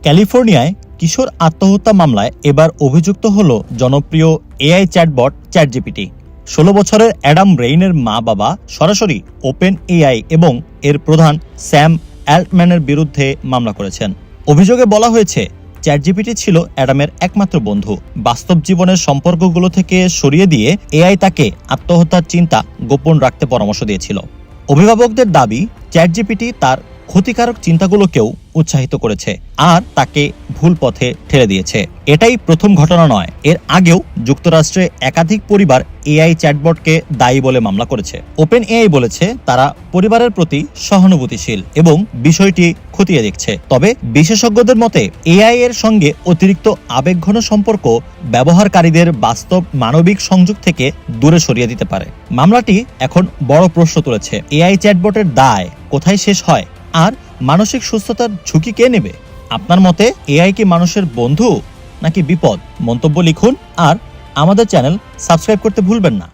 ক্যালিফোর্নিয়ায় কিশোর আত্মহত্যা মামলায় এবার অভিযুক্ত হল জনপ্রিয় এআই চ্যাটবট চ্যাটজিপিটি। 16 বছরের অ্যাডাম রেইনের মা-বাবা সরাসরি ওপেন এআই এবং এর প্রধান স্যাম অ্যাল্টম্যানের বিরুদ্ধে মামলা করেছেন। অভিযোগে বলা হয়েছে, চ্যাটজিপিটি ছিল অ্যাডামের একমাত্র বন্ধু। বাস্তব জীবনের সম্পর্কগুলো থেকে সরিয়ে দিয়ে এআই তাকে আত্মহত্যার চিন্তা গোপন রাখতে পরামর্শ দিয়েছিল। অভিভাবকদের দাবি, চ্যাটজিপিটি তার ক্ষতিকারক চিন্তাগুলোকেও উৎসাহিত করেছে আর তাকে ভুল পথে ঠেলে দিয়েছে। এটাই প্রথম ঘটনা নয়, এর আগেও যুক্তরাষ্ট্রে একাধিক পরিবার এআই চ্যাটবটকে দায়ী বলে মামলা করেছে। ওপেন এআই বলেছে তারা পরিবারের প্রতি সহানুভূতিশীল এবং বিষয়টি খতিয়ে দেখছে। তবে বিশেষজ্ঞদের মতে এআই এর সঙ্গে অতিরিক্ত আবেগঘন সম্পর্ক ব্যবহারকারীদের বাস্তব মানবিক সংযোগ থেকে দূরে সরিয়ে দিতে পারে। মামলাটি এখন বড় প্রশ্ন তুলেছে, এআই চ্যাটবটের দায় কোথায় শেষ হয় আর মানসিক সুস্থতার ঝুঁকি কে নেবে? আপনার মতে এআই কি মানুষের বন্ধু নাকি বিপদ? মন্তব্য লিখুন আর আমাদের চ্যানেল সাবস্ক্রাইব করতে ভুলবেন না।